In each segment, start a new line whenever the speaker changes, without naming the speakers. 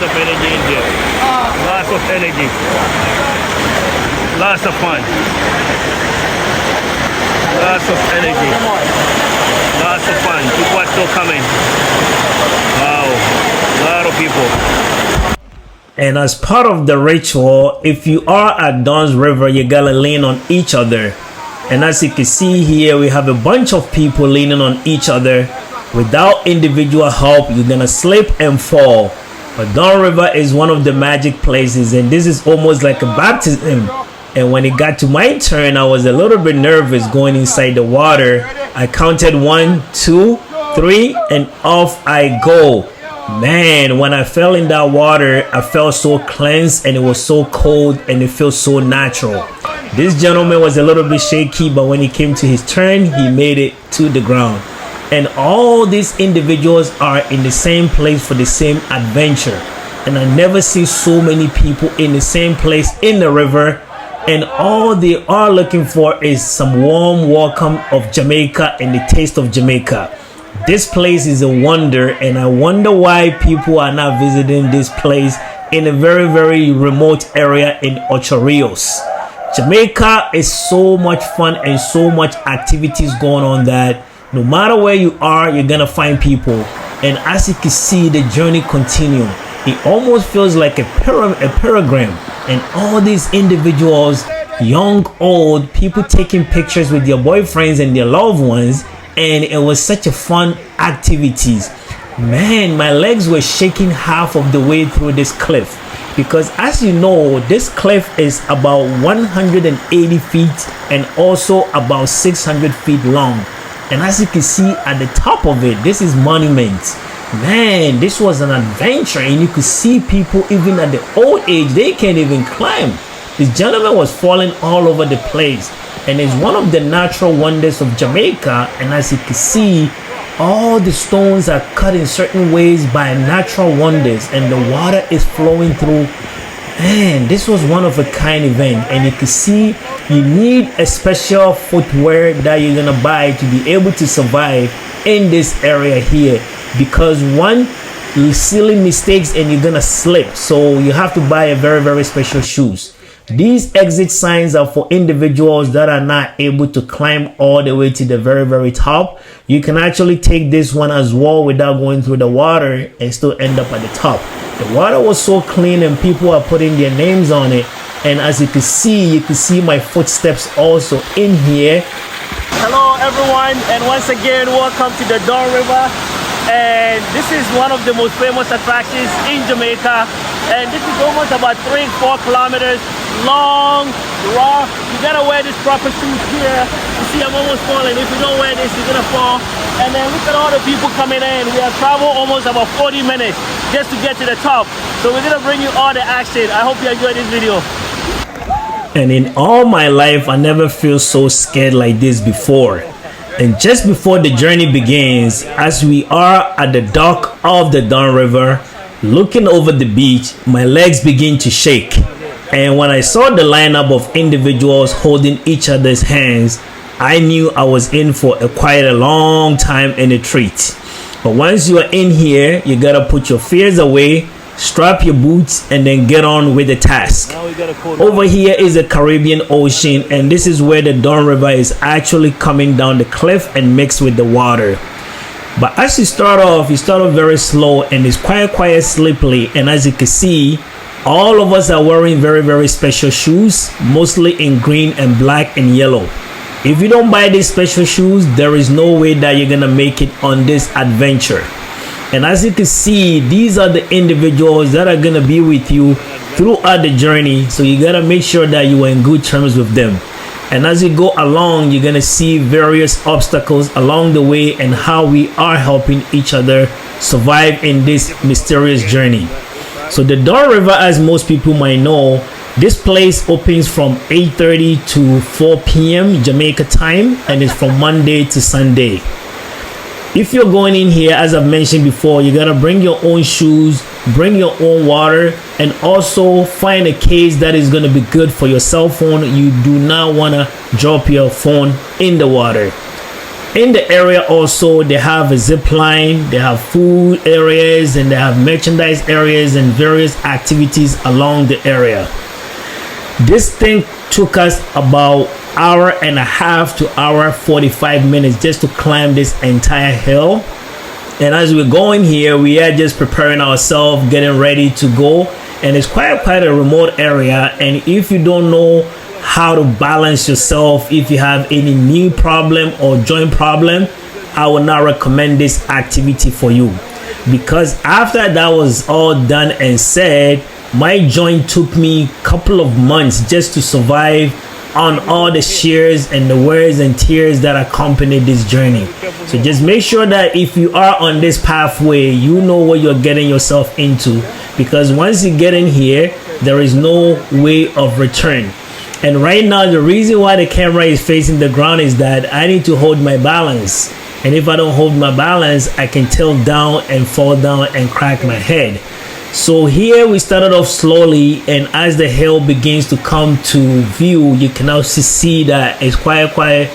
of energy in there. Lots of energy. Lots of fun. Lots of energy. Lots of fun. People are still coming. Wow. A lot of people.
And as part of the ritual, if you are at Dunn's River, you gotta lean on each other. And as you can see here, we have a bunch of people leaning on each other. Without individual help, you're gonna slip and fall. But Dunn River is one of the magic places, and this is almost like a baptism. And when it got to my turn, I was a little bit nervous going inside the water. I counted 1, 2, 3, and off I go. Man, when I fell in that water, I felt so cleansed, and it was so cold, and it felt so natural. This gentleman was a little bit shaky, but when he came to his turn, he made it to the ground. And all these individuals are in the same place for the same adventure. And I never see so many people in the same place in the river. And all they are looking for is some warm welcome of Jamaica and the taste of Jamaica. This place is a wonder, and I wonder why people are not visiting this place in a very, very remote area in Ocho Rios. Jamaica is so much fun and so much activities going on that no matter where you are, you're gonna find people. And as you can see, the journey continue. It almost feels like a pilgrim. And all these individuals, young, old, people taking pictures with their boyfriends and their loved ones. And it was such a fun activities. Man, my legs were shaking half of the way through this cliff. Because as you know, this cliff is about 180 feet and also about 600 feet long. And as you can see at the top of it, this is monument. Man, this was an adventure, and you could see people even at the old age, they can't even climb. This gentleman was falling all over the place, and it's one of the natural wonders of Jamaica. And as you can see, all the stones are cut in certain ways by natural wonders, and the water is flowing through. Man, this was one of a kind event, and you can see you need a special footwear that you're gonna buy to be able to survive in this area here, because one silly mistakes and you're gonna slip, so you have to buy a very, very special shoes. These exit signs are for individuals that are not able to climb all the way to the very, very top. You can actually take this one as well without going through the water and still end up at the top. The water was so clean, and people are putting their names on it. And as you can see my footsteps also in here. Hello everyone, and once again, welcome to the Dunn River. And this is one of the most famous attractions in Jamaica. And this is almost about 3-4 kilometers long, rough. You gotta wear this proper shoes here. You see, I'm almost falling. If you don't wear this, you're gonna fall. And then look at all the people coming in. We have traveled almost about 40 minutes just to get to the top. So we're gonna bring you all the action. I hope you enjoy this video. And in all my life, I never feel so scared like this before. And just before the journey begins, as we are at the dock of the Dunn River, looking over the beach, my legs begin to shake. And when I saw the lineup of individuals holding each other's hands, I knew I was in for quite a long time and a treat. But once you are in here, you gotta put your fears away, strap your boots, and then get on with the task. Over here is the Caribbean Ocean, and this is where the Dunn River is actually coming down the cliff and mixed with the water. But as you start off very slow, and it's quite slippery. And as you can see, all of us are wearing very, very special shoes, mostly in green and black and yellow. If you don't buy these special shoes, there is no way that you're gonna make it on this adventure. And as you can see, these are the individuals that are gonna be with you throughout the journey, so you gotta make sure that you are in good terms with them. And as you go along, you're gonna see various obstacles along the way and how we are helping each other survive in this mysterious journey. So the Dunn River, as most people might know, this place opens from 8:30 to 4 p.m. Jamaica time, and it's from Monday to Sunday. If you're going in here, as I've mentioned before, you gotta bring your own shoes, bring your own water, and also find a case that is gonna be good for your cell phone. You do not wanna drop your phone in the water. In the area also, they have a zip line, they have food areas, and they have merchandise areas and various activities along the area. This thing took us about hour and a half to hour 45 minutes just to climb this entire hill. And as we're going here, we are just preparing ourselves, getting ready to go. And it's quite a remote area. And if you don't know how to balance yourself, if you have any knee problem or joint problem, I would not recommend this activity for you, because after that was all done and said, my joint took me a couple of months just to survive on all the shears and the wears and tears that accompany this journey. So just make sure that if you are on this pathway, you know what you're getting yourself into, because once you get in here, there is no way of return. And right now, the reason why the camera is facing the ground is that I need to hold my balance. And if I don't hold my balance, I can tilt down and fall down and crack my head. So here we started off slowly, and as the hill begins to come to view, you can also see that it's quite a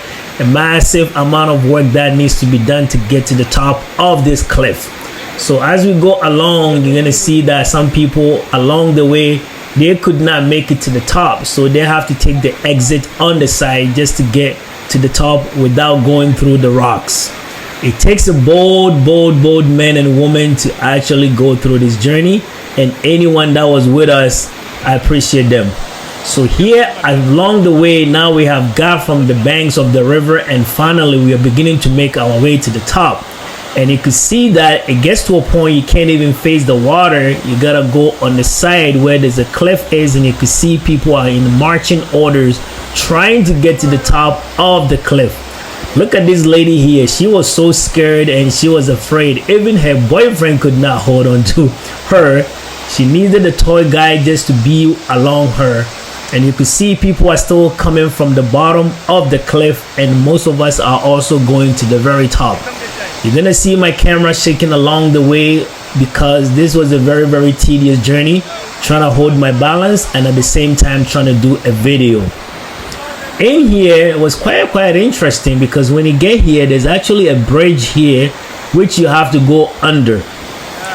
massive amount of work that needs to be done to get to the top of this cliff. So as we go along, you're gonna see that some people along the way, they could not make it to the top, so they have to take the exit on the side just to get to the top without going through the rocks. It takes a bold man and woman to actually go through this journey, and anyone that was with us, I appreciate them. So here along the way, now we have got from the banks of the river, and finally we are beginning to make our way to the top. And you can see that it gets to a point you can't even face the water. You gotta go on the side where there's a cliff is, and you can see people are in marching orders trying to get to the top of the cliff. Look at this lady here. She was so scared and she was afraid. Even her boyfriend could not hold on to her. She needed a toy guide just to be along her. And you can see people are still coming from the bottom of the cliff, and most of us are also going to the very top. You're gonna see my camera shaking along the way because this was a very tedious journey, trying to hold my balance and at the same time trying to do a video. In here it was quite interesting, because when you get here, there's actually a bridge here which you have to go under.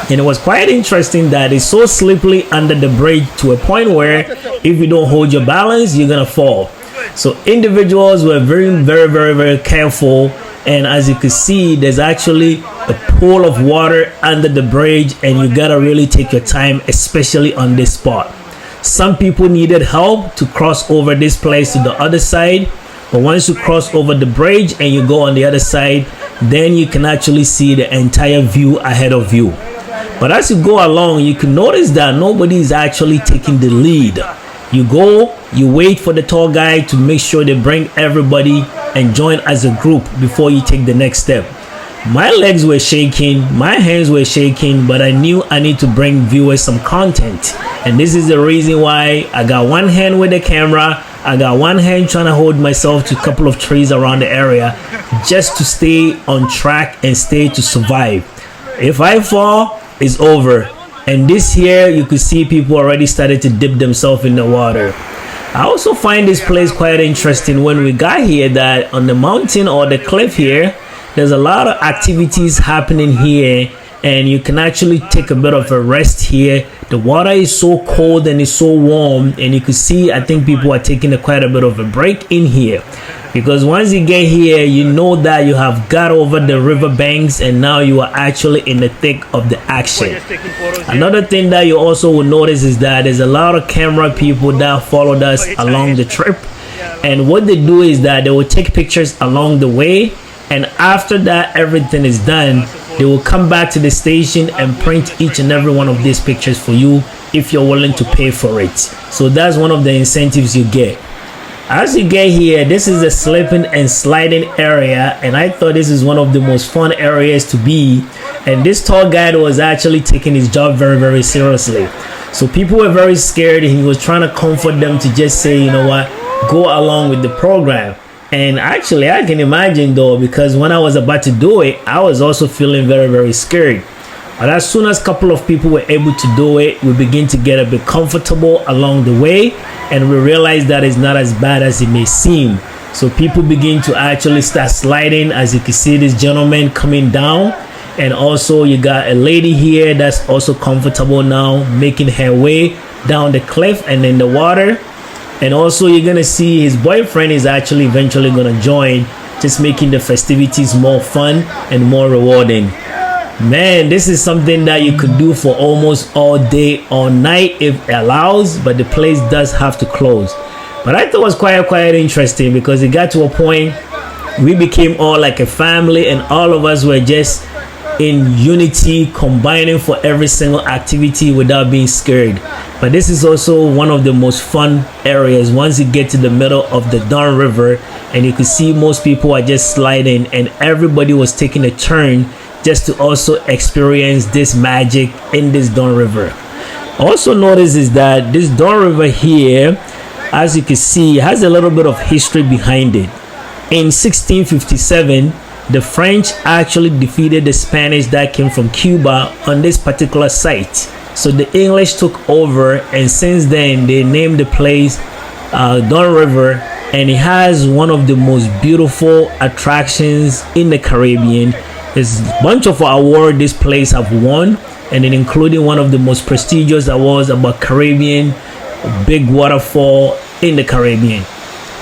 And it was quite interesting that it's so slippery under the bridge to a point where if you don't hold your balance, you're gonna fall. So individuals were very careful, and as you can see, there's actually a pool of water under the bridge, and you gotta really take your time, especially on this spot. Some people needed help to cross over this place to the other side, but once you cross over the bridge and you go on the other side, then you can actually see the entire view ahead of you. But as you go along, you can notice that nobody is actually taking the lead. You go, you wait for the tour guide to make sure they bring everybody and join as a group before you take the next step. My legs were shaking, my hands were shaking, but I knew I need to bring viewers some content. And this is the reason why I got one hand with the camera, I got one hand trying to hold myself to a couple of trees around the area just to stay on track and stay to survive. If I fall, it's over. And this here, you could see people already started to dip themselves in the water. I also find this place quite interesting. When we got here, that on the mountain or the cliff here, there's a lot of activities happening here, and you can actually take a bit of a rest here. The water is so cold and it's so warm, and you can see I think people are taking quite a bit of a break in here, because once you get here, you know that you have got over the river banks and now you are actually in the thick of the action. Another thing that you also will notice is that there's a lot of camera people that followed us along the trip, and what they do is that they will take pictures along the way, and after that everything is done, they will come back to the station and print each and every one of these pictures for you if you're willing to pay for it. So that's one of the incentives you get. As you get here, this is a slipping and sliding area, and I thought this is one of the most fun areas to be. And this tour guide was actually taking his job very seriously. So people were very scared, and he was trying to comfort them to just say, you know what, go along with the program. And actually, I can imagine though, because when I was about to do it, I was also feeling very scared. But as soon as a couple of people were able to do it, we begin to get a bit comfortable along the way, and we realized that it's not as bad as it may seem. So people begin to actually start sliding. As you can see, this gentleman coming down, and also you got a lady here that's also comfortable now, making her way down the cliff and in the water. And also you're gonna see his boyfriend is actually eventually gonna join, just making the festivities more fun and more rewarding. Man, this is something that you could do for almost all day, all night if it allows, but the place does have to close. But I thought it was quite interesting, because it got to a point we became all like a family, and all of us were just in unity, combining for every single activity without being scared. But this is also one of the most fun areas once you get to the middle of the Dunn River, and you can see most people are just sliding, and everybody was taking a turn just to also experience this magic in this Dunn River. Also notice is that this Dunn River here, as you can see, has a little bit of history behind it. In 1657, the French actually defeated the Spanish that came from Cuba on this particular site. So the English took over, and since then they named the place Dunn River, and it has one of the most beautiful attractions in the Caribbean. There's a bunch of awards this place have won, and then including one of the most prestigious awards about Caribbean big waterfall in the Caribbean.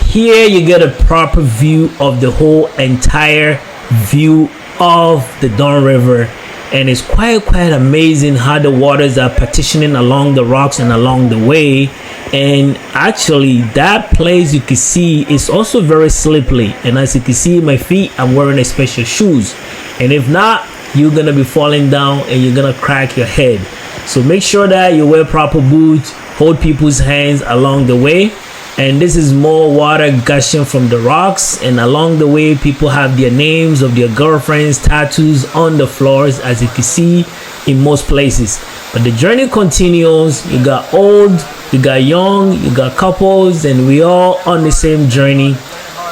Here you get a proper view of the whole entire view of the Dunn River, and it's quite amazing how the waters are partitioning along the rocks and along the way. And actually that place, you can see, is also very slippery, and as you can see my feet, I'm wearing a special shoes, and if not, you're gonna be falling down and you're gonna crack your head. So make sure that you wear proper boots, hold people's hands along the way. And this is more water gushing from the rocks, and along the way people have their names of their girlfriends tattoos on the floors, as you can see in most places. But the journey continues. You got old, you got young, you got couples, and we all on the same journey,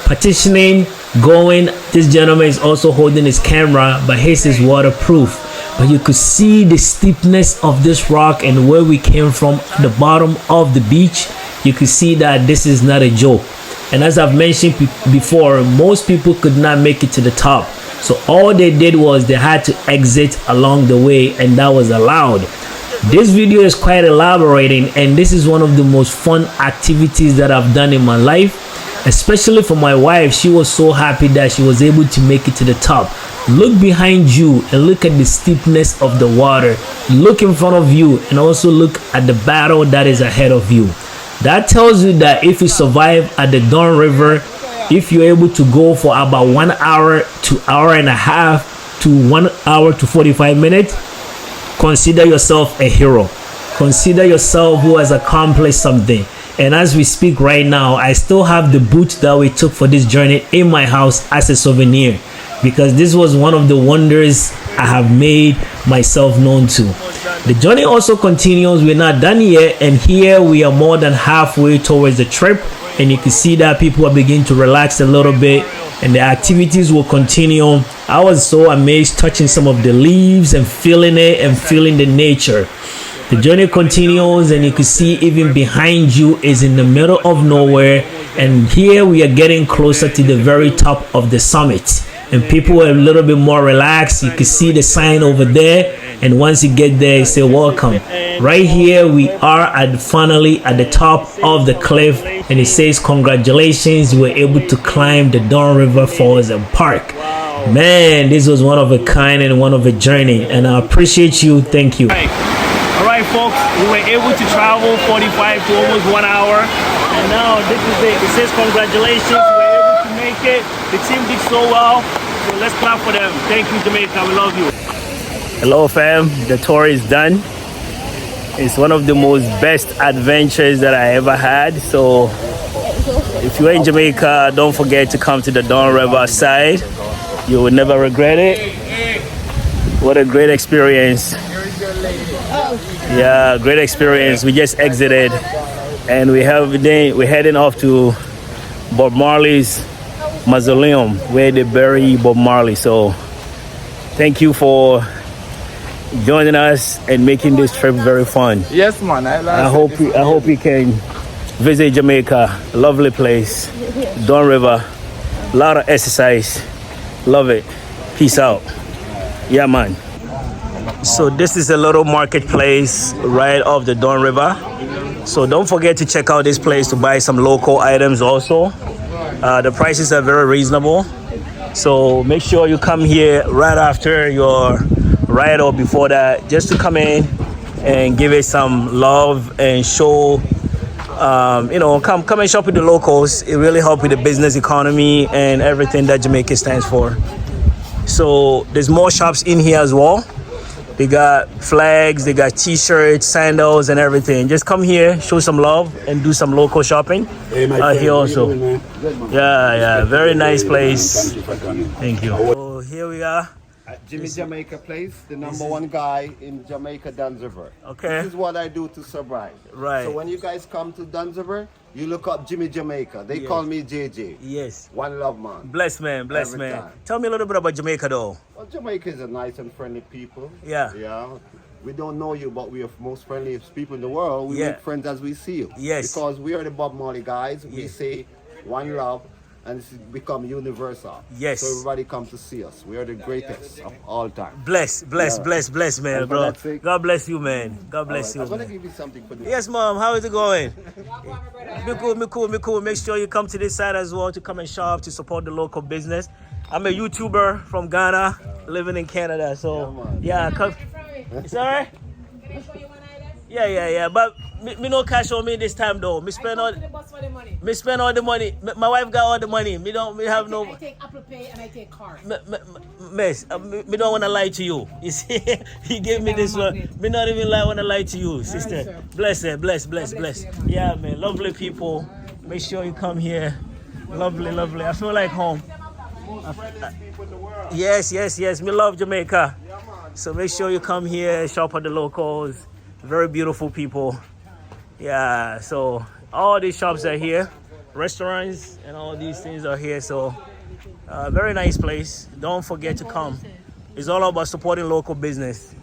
petitioning, going. This gentleman is also holding his camera, but his is waterproof. But you could see the steepness of this rock and where we came from at the bottom of the beach. You could see that this is not a joke. And as I've mentioned before, most people could not make it to the top. So all they did was they had to exit along the way, and that was allowed. This video is quite elaborating, and this is one of the most fun activities that I've done in my life, especially for my wife. She was so happy that she was able to make it to the top. Look behind you and look at the steepness of the water. Look in front of you and also look at the battle that is ahead of you. That tells you that if you survive at the Dunn River, if you're able to go for about 1 hour to hour and a half to 1 hour to 45 minutes, consider yourself a hero. Consider yourself who has accomplished something. And as we speak right now, I still have the boots that we took for this journey in my house as a souvenir, because this was one of the wonders I have made myself known to. The journey also continues. We're not done yet, and here we are more than halfway towards the trip, and you can see that people are beginning to relax a little bit, and the activities will continue. I was so amazed touching some of the leaves and feeling it and feeling the nature. The journey continues, and you can see even behind you is in the middle of nowhere, and here we are getting closer to the very top of the summit, and people are a little bit more relaxed. You can see the sign over there, and once you get there, you say welcome. Right here we are finally at the top of the cliff, and it says congratulations, you were able to climb the Dunn River Falls and Park. Man, this was one of a kind and one of a journey, and I appreciate you. Thank you.
All right, folks, we were able to travel 45 to almost 1 hour, and now this is it. It says congratulations, we were able to make it. The team did so well, so let's clap for them. Thank you, Jamaica, we love you. Hello, fam, the tour is done. It's one of the most best adventures that I ever had. So if you're in Jamaica, don't forget to come to the Dunn River side. You will never regret it. What a great experience. Yeah, great experience. We just exited, and we're heading off to Bob Marley's mausoleum where they bury Bob Marley. So thank you for joining us and making this trip very fun.
Yes, man.
I hope you can
Visit Jamaica, lovely place. Dunn River, a lot of exercise. Love it. Peace out. Yeah, man. So this is a little marketplace right off the Dunn River. So don't forget to check out this place to buy some local items also. The prices are very reasonable. So make sure you come here right after your ride or before that, just to come in and give it some love and show, come and shop with the locals. It really helps with the business economy and everything that Jamaica stands for. So there's more shops in here as well. They got flags, they got t-shirts, sandals, and everything. Just come here, show some love, and do some local shopping. Here also. Yeah, very nice place. Thank you. So here we are.
Jimmy Jamaica place, the number one guy in Jamaica, Dunn River.
Okay.
This is what I do to survive.
Right.
So when you guys come to Dunn River, you look up Jimmy Jamaica. They call me JJ.
Yes.
One love, man.
Bless man.
Time.
Tell me a little bit about Jamaica though.
Well, Jamaica is a nice and friendly people.
Yeah.
Yeah. We don't know you, but we are most friendliest people in the world. We make friends as we see you.
Yes.
Because we are the Bob Marley guys. We say one love. And it's become universal.
Yes.
So everybody come to see us. We are the greatest of all time.
Bless, man, bro. God bless you, man. God bless you.
I'm gonna give you something for this.
Yes, mom. How is it going? Me cool. Make sure you come to this side as well to come and shop to support the local business. I'm a YouTuber from Ghana, living in Canada. So yeah, come. It's alright. Yeah. But me no cash on me this time though. Me spend all the money. My wife got all the money. Me have no.
I take Apple Pay and I take card.
Miss, me don't want to lie to you. You see, he gave me this one. Me not even want to lie to you, sister. Right, bless. Yeah, man, lovely people. Make sure you come here. Lovely. I feel like home. Yes. Me love Jamaica. So make sure you come here, shop at the locals. Very beautiful people. Yeah, so all these shops are here. Restaurants and all these things are here. So very nice place. Don't forget to come. It's all about supporting local business.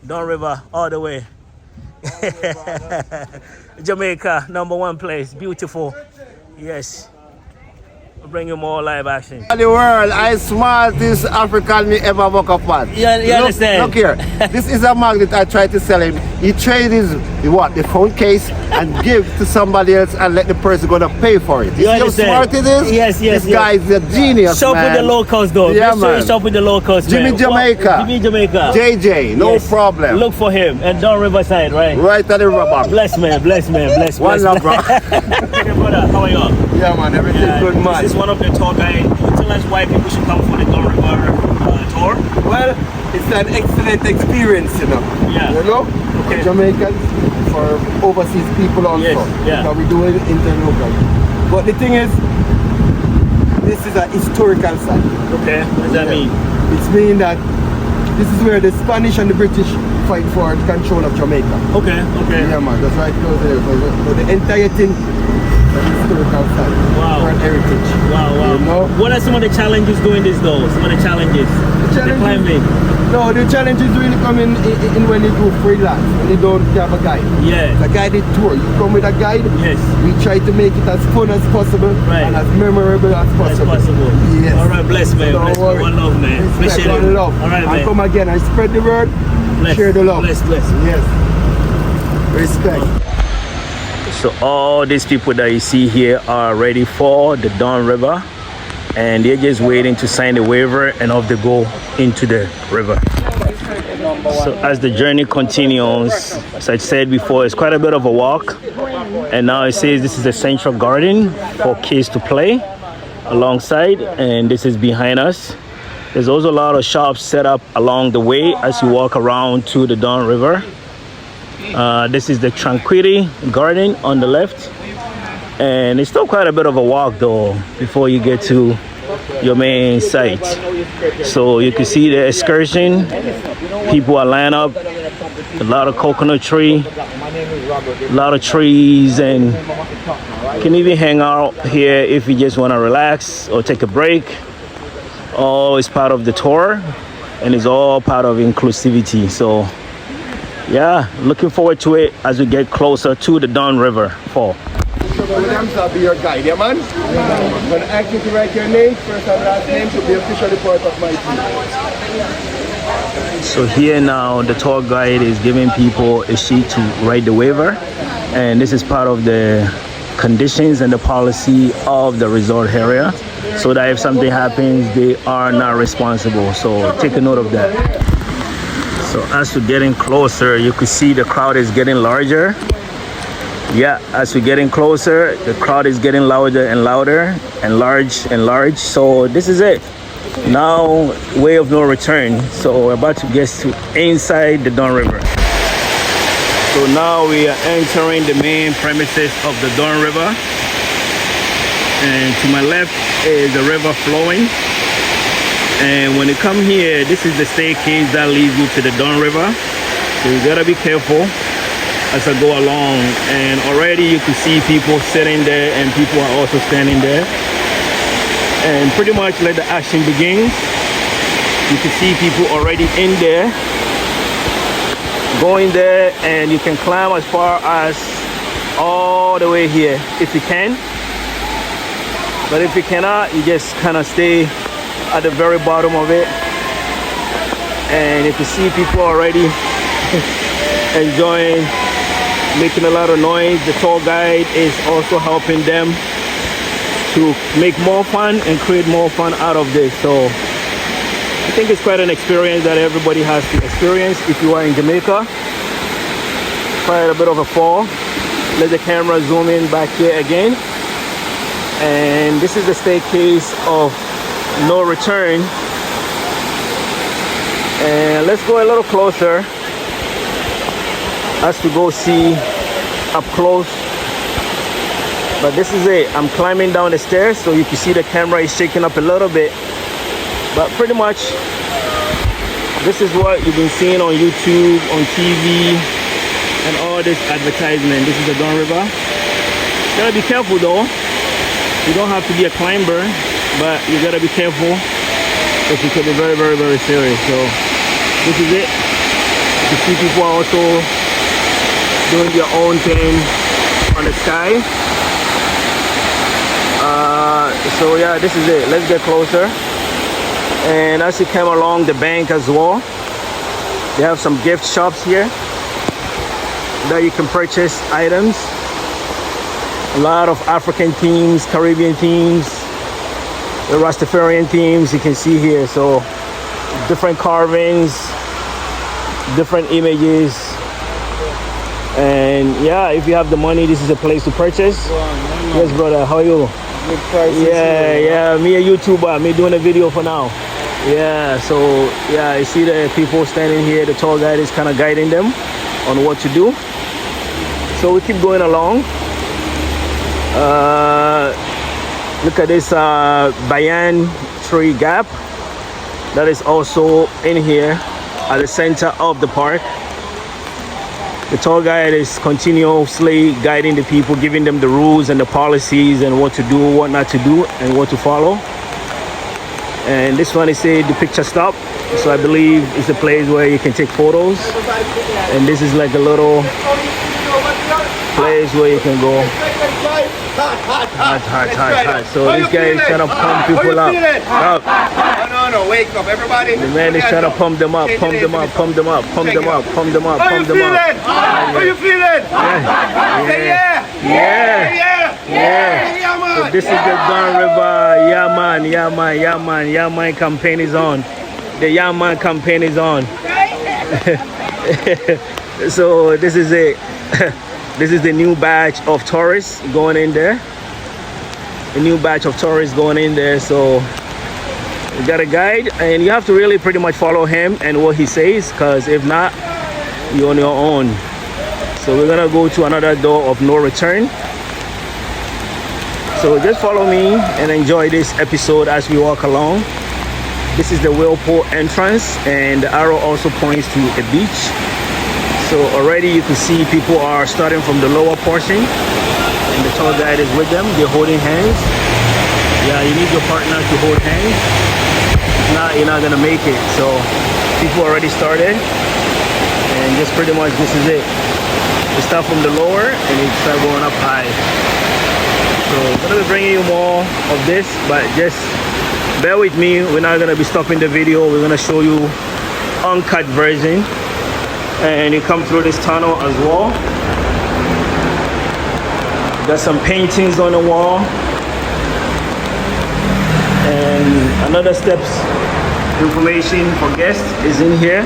Dunn River all the way. Jamaica, number one place. Beautiful. Yes. We'll bring you more live action.
The world, I smartest African me ever woke up on.
You understand?
Look here. This is a magnet I tried to sell him. He traded the phone case and give to somebody else and let the person gonna pay for it. You see how smart it is?
Yes.
This guy is a genius,
Shop
man.
with the locals though.
Yeah,
Make sure you shop with the locals,
Jimmy
man.
Jamaica.
Jimmy Jamaica.
JJ, no problem.
Look for him at Dunn Riverside, right?
Right at the river bank.
Bless man.
One love, bro.
Hey, brother, how are you?
Yeah, man, everything's good, man.
This is one of the tour guides. Tell us why people should come for the Dunn River tour.
Well, it's an excellent experience, you know.
Yeah.
You know,
Okay.
Jamaicans, for overseas people also.
Yes, yeah.
So we do it interlocal. But the thing is, this is a historical site.
Okay, what does that mean?
It's mean that this is where the Spanish and the British fight for control of Jamaica.
Okay.
Yeah, man, that's right. Close there. So the entire thing is a historical site.
Wow.
For heritage.
Wow.
You know?
What are some of the challenges doing this though? Some of the challenges? The climbing.
No, the challenge is really coming in when you do freelance, when you don't have a guide.
Yeah.
A guided tour. You come with a guide.
Yes.
We try to make it as fun as possible and as memorable as possible. Yes.
All right, bless man.
Don't
Bless
worry.
one love, man. Appreciate it.
One love.
All right,
and
man.
come again and spread the word.
Bless.
Share the love.
Bless.
Yes. Respect.
So all these people that you see here are ready for the Dunn River, and they're just waiting to sign the waiver and off they go into the river. So as the journey continues, as I said before, it's quite a bit of a walk, and now it says this is a central garden for kids to play alongside, and this is behind us. There's also a lot of shops set up along the way as you walk around to the Dunn River. This is the Tranquility Garden on the left, and it's still quite a bit of a walk though before you get to your main site. So you can see the excursion. People are lined up. A lot of coconut tree, a lot of trees, and you can even hang out here if you just want to relax or take a break. All is part of the tour, and it's all part of inclusivity. So yeah, looking forward to it as we get closer to the Dunn River fall.
Sugar Williams. I'll be your guide, yeah, man? I'm going to ask you to write your name, first and last name, to be officially part of my team.
So here now, the tour guide is giving people a sheet to write the waiver, and this is part of the conditions and the policy of the resort area, so that if something happens, they are not responsible. So take a note of that. So as we're getting closer, you can see the crowd is getting larger. Yeah, as we're getting closer, the crowd is getting louder and louder and large and large. So this is it. Now, way of no return. So we're about to get to inside the Dunn River. So now we are entering the main premises of the Dunn River. And to my left is the river flowing. And when you come here, this is the staircase that leads you to the Dunn River. So you gotta be careful as I go along. And already you can see people sitting there and people are also standing there. And pretty much let the action begin. You can see people already in there, going there, and you can climb as far as all the way here if you can. But if you cannot, you just kind of stay at the very bottom of it. And you can see people already enjoying, making a lot of noise. The tour guide is also helping them to make more fun and create more fun out of this. So I think it's quite an experience that everybody has to experience if you are in Jamaica. Quite a bit of a fall. Let the camera zoom in back here again. And this is the staircase of no return. And let's go a little closer as we go see up close. But this is it. I'm climbing down the stairs, so you can see the camera is shaking up a little bit. But pretty much, this is what you've been seeing on YouTube, on TV, and all this advertisement. This is the Dunn River. You gotta be careful though. You don't have to be a climber, but you gotta be careful because it could be very, very, very serious. So this is it. You see people are also doing their own thing on the sky. So yeah, this is it. Let's get closer. And as you come along the bank as well, they have some gift shops here that you can purchase items. A lot of African themes, Caribbean themes, the Rastafarian themes you can see here. So different carvings, different images. And yeah, if you have the money, this is a place to purchase. Yes, brother, how are you?
Good prices.
Yeah, me a YouTuber, me doing a video for now. Yeah, so yeah, you see the people standing here, the tour guide is kind of guiding them on what to do. So we keep going along. Look at this Bayan tree gap that is also in here at the center of the park. The tour guide is continuously guiding the people, giving them the rules and the policies and what to do, what not to do, and what to follow. And this one is say the picture stop. So I believe it's a place where you can take photos. And this is like a little place where you can go. Hot. So this guy is trying to pump people up.
No, wake up, everybody.
The man is trying to pump them up.
How you feeling?
Yeah. So this is the Dunn River. Yeah man campaign is on. The Yeah Man campaign is on. So this is it. This is the new batch of tourists going in there. The new batch of tourists going in there. So you got a guide, and you have to really pretty much follow him and what he says, because if not, you're on your own. So we're gonna go to another door of no return. So just follow me and enjoy this episode as we walk along. This is the whirlpool entrance, and the arrow also points to a beach. So already you can see people are starting from the lower portion, and the tour guide is with them. They're holding hands. Yeah, you need your partner to hold hands. If not, you're not gonna make it. So people already started, and just pretty much this is it. You start from the lower and you start going up high.
So I'm gonna be bringing you more of this, but just bear with me. We're not gonna be stopping the video. We're gonna show you uncut version, and you come through this tunnel as well. Got some paintings on the wall, and another steps information for guests is in here.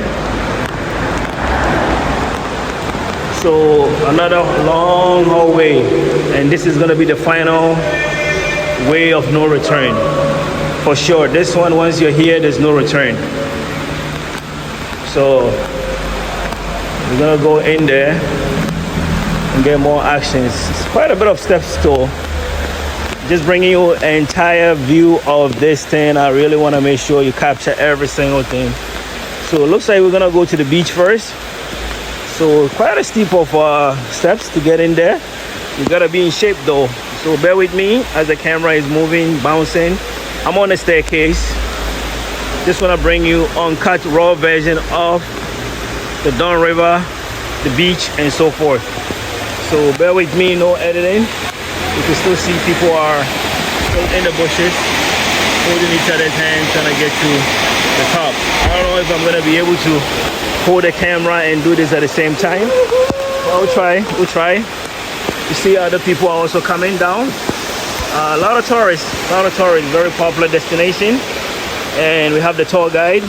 So another long hallway, and this is gonna be the final way of no return. For sure, this one, once you're here, there's no return. So we're gonna go in there and get more actions. It's quite a bit of steps though. Just bringing you an entire view of this thing. I really wanna make sure you capture every single thing. So it looks like we're gonna go to the beach first. So quite a steep of steps to get in there. You gotta be in shape though. So bear with me as the camera is moving, bouncing. I'm on the staircase. Just wanna bring you uncut raw version of the Dunn River, the beach, and so forth. So bear with me, no editing. You can still see people are still in the bushes, holding each other's hands, trying to get to the top. I don't know if I'm gonna be able to hold the camera and do this at the same time. Well, we'll try. You see other people are also coming down. A lot of tourists, very popular destination. And we have the tour guide.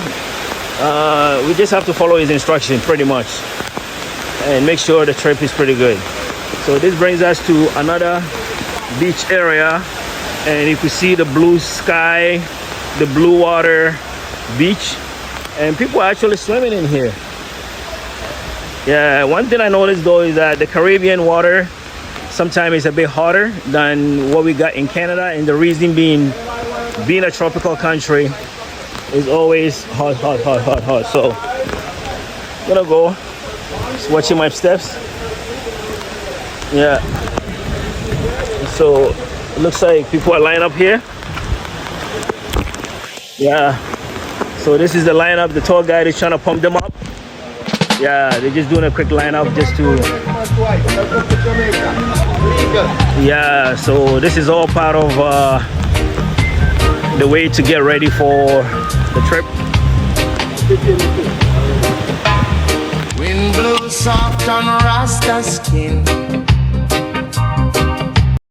We just have to follow his instruction pretty much and make sure the trip is pretty good. So this brings us to another beach area, and you can see the blue sky, the blue water beach, and people are actually swimming in here. Yeah, one thing I noticed though is that the Caribbean water sometimes is a bit hotter than what we got in Canada, and the reason being a tropical country is always hot. So I'm gonna go, just watching my steps. Yeah, so it looks like people are lined up here. Yeah, so this is the lineup. The tour guide is trying to pump them up. Yeah, they're just doing a quick lineup just to. Yeah, so this is all part of the way to get ready for the trip.
Wind blows soft on Rasta skin.